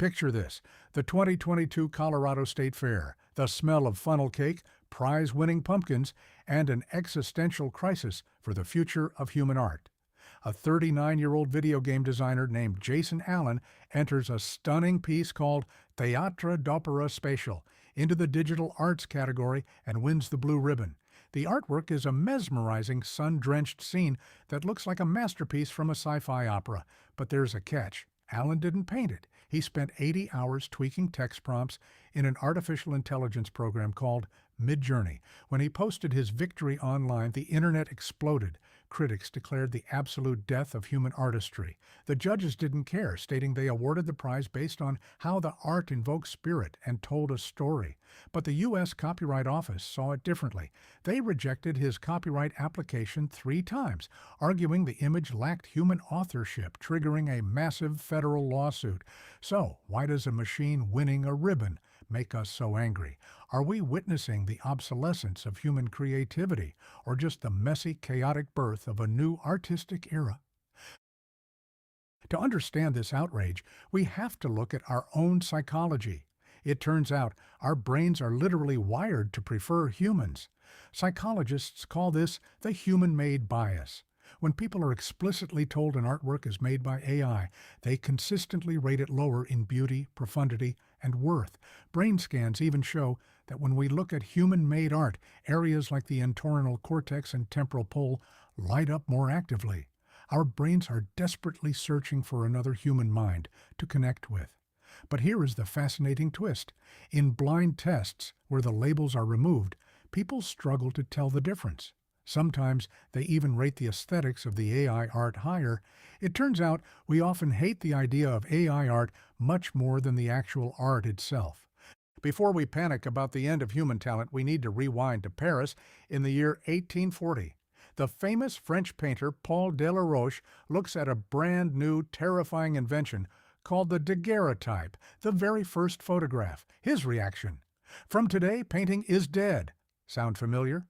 Picture this: the 2022 Colorado State Fair, the smell of funnel cake, prize-winning pumpkins, and an existential crisis for the future of human art. A 39-year-old video game designer named Jason Allen enters a stunning piece called Theatre d'Opera Spatial into the digital arts category and wins the blue ribbon. The artwork is a mesmerizing, sun-drenched scene that looks like a masterpiece from a sci-fi opera, but there's a catch. Allen didn't paint it. He spent 80 hours tweaking text prompts in an artificial intelligence program called Midjourney. When he posted his victory online, the internet exploded. Critics declared the absolute death of human artistry. The judges didn't care, stating they awarded the prize based on how the art invoked spirit and told a story. But the U.S. Copyright Office saw it differently. They rejected his copyright application 3 times, arguing the image lacked human authorship, triggering a massive federal lawsuit. So, why does a machine winning a ribbon make us so angry? Are we witnessing the obsolescence of human creativity, or just the messy, chaotic birth of a new artistic era? To understand this outrage, we have to look at our own psychology. It turns out our brains are literally wired to prefer humans. Psychologists call this the human-made bias. When people are explicitly told an artwork is made by AI, they consistently rate it lower in beauty, profundity, and worth. Brain scans even show that when we look at human-made art, areas like the entorhinal cortex and temporal pole light up more actively. Our brains are desperately searching for another human mind to connect with. But here is the fascinating twist. In blind tests, where the labels are removed, people struggle to tell the difference. Sometimes they even rate the aesthetics of the AI art higher. It turns out we often hate the idea of AI art much more than the actual art itself. Before we panic about the end of human talent, we need to rewind to Paris in the year 1840. The famous French painter Paul Delaroche looks at a brand new, terrifying invention called the daguerreotype, the very first photograph. His reaction: "From today, painting is dead." Sound familiar?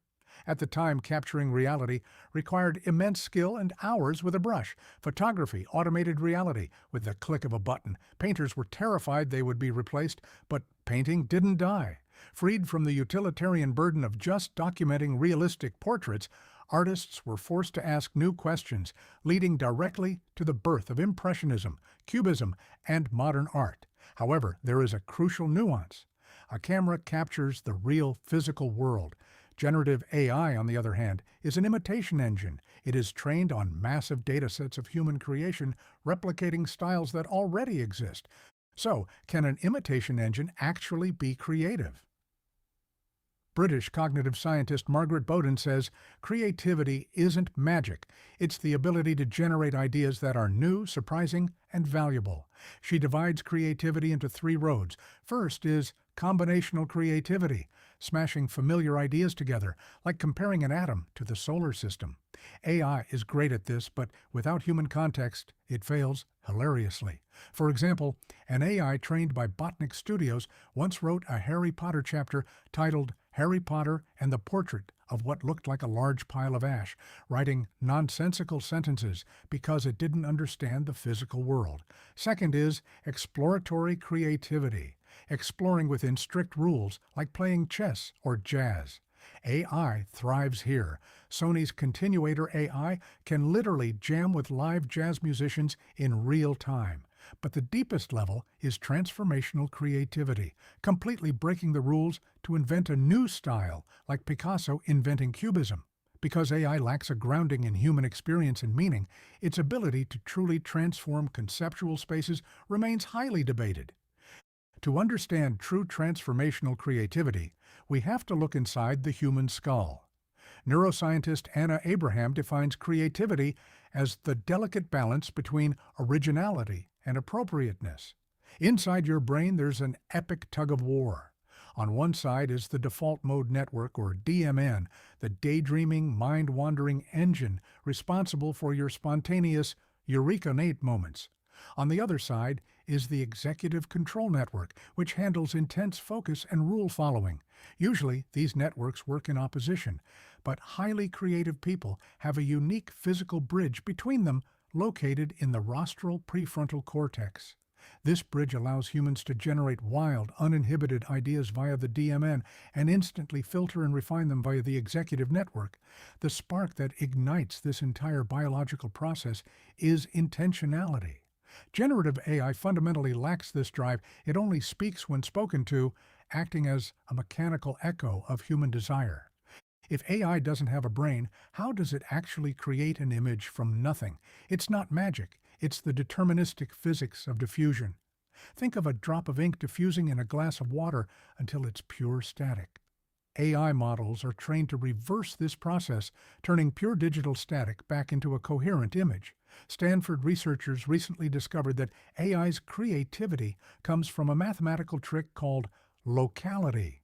At the time, capturing reality required immense skill and hours with a brush. Photography, automated reality, with the click of a button. Painters were terrified they would be replaced, but painting didn't die. Freed from the utilitarian burden of just documenting realistic portraits, artists were forced to ask new questions, leading directly to the birth of Impressionism, Cubism, and modern art. However, there is a crucial nuance. A camera captures the real physical world. Generative AI, on the other hand, is an imitation engine. It is trained on massive datasets of human creation, replicating styles that already exist. So, can an imitation engine actually be creative? British cognitive scientist Margaret Bowden says, creativity isn't magic. It's the ability to generate ideas that are new, surprising, and valuable. She divides creativity into 3 roads. First is combinational creativity, smashing familiar ideas together, like comparing an atom to the solar system. AI is great at this, but without human context, it fails hilariously. For example, an AI trained by Botanic Studios once wrote a Harry Potter chapter titled Harry Potter and the Portrait of What Looked Like a Large Pile of Ash, writing nonsensical sentences because it didn't understand the physical world. Second is exploratory creativity, exploring within strict rules like playing chess or jazz. AI thrives here. Sony's Continuator AI can literally jam with live jazz musicians in real time. But the deepest level is transformational creativity, completely breaking the rules to invent a new style, like Picasso inventing Cubism. Because AI lacks a grounding in human experience and meaning, its ability to truly transform conceptual spaces remains highly debated. To understand true transformational creativity, we have to look inside the human skull. Neuroscientist Anna Abraham defines creativity as the delicate balance between originality and appropriateness. Inside your brain, there's an epic tug-of-war. On one side is the default mode network, or DMN, the daydreaming, mind-wandering engine responsible for your spontaneous eureka-nate moments. On the other side is the executive control network, which handles intense focus and rule following. Usually, these networks work in opposition, but highly creative people have a unique physical bridge between them located in the rostral prefrontal cortex. This bridge allows humans to generate wild, uninhibited ideas via the DMN and instantly filter and refine them via the executive network. The spark that ignites this entire biological process is intentionality. Generative AI fundamentally lacks this drive. It only speaks when spoken to, acting as a mechanical echo of human desire. If AI doesn't have a brain, how does it actually create an image from nothing? It's not magic, it's the deterministic physics of diffusion. Think of a drop of ink diffusing in a glass of water until it's pure static. AI models are trained to reverse this process, turning pure digital static back into a coherent image. Stanford researchers recently discovered that AI's creativity comes from a mathematical trick called locality.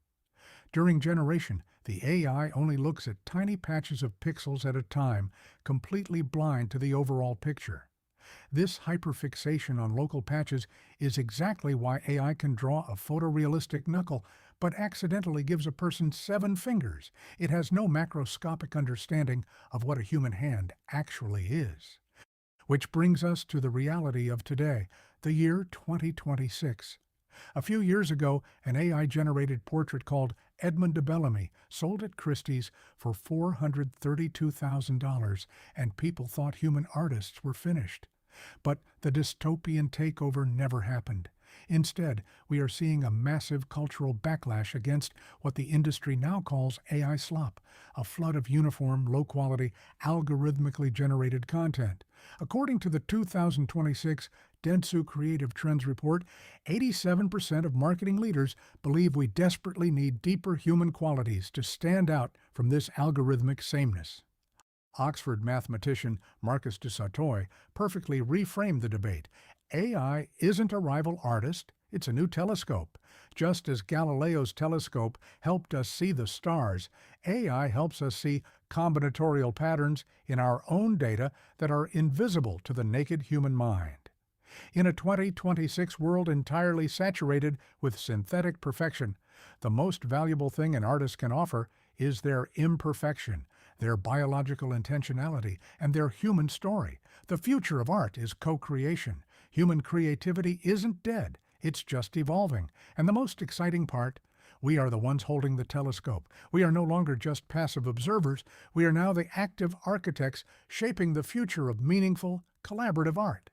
During generation, the AI only looks at tiny patches of pixels at a time, completely blind to the overall picture. This hyperfixation on local patches is exactly why AI can draw a photorealistic knuckle, but accidentally gives a person 7 fingers. It has no macroscopic understanding of what a human hand actually is. Which brings us to the reality of today, the year 2026. A few years ago, an AI-generated portrait called Edmund de Bellamy sold at Christie's for $432,000, and people thought human artists were finished. But the dystopian takeover never happened. Instead, we are seeing a massive cultural backlash against what the industry now calls AI slop, a flood of uniform, low-quality, algorithmically generated content. According to the 2026 Dentsu Creative Trends Report, 87% of marketing leaders believe we desperately need deeper human qualities to stand out from this algorithmic sameness. Oxford mathematician Marcus de Sautoy perfectly reframed the debate. AI isn't a rival artist, it's a new telescope. Just as Galileo's telescope helped us see the stars, AI helps us see combinatorial patterns in our own data that are invisible to the naked human mind. In a 2026 world entirely saturated with synthetic perfection, the most valuable thing an artist can offer is their imperfection, their biological intentionality, and their human story. The future of art is co-creation. Human creativity isn't dead, it's just evolving. And the most exciting part, we are the ones holding the telescope. We are no longer just passive observers, we are now the active architects shaping the future of meaningful, collaborative art.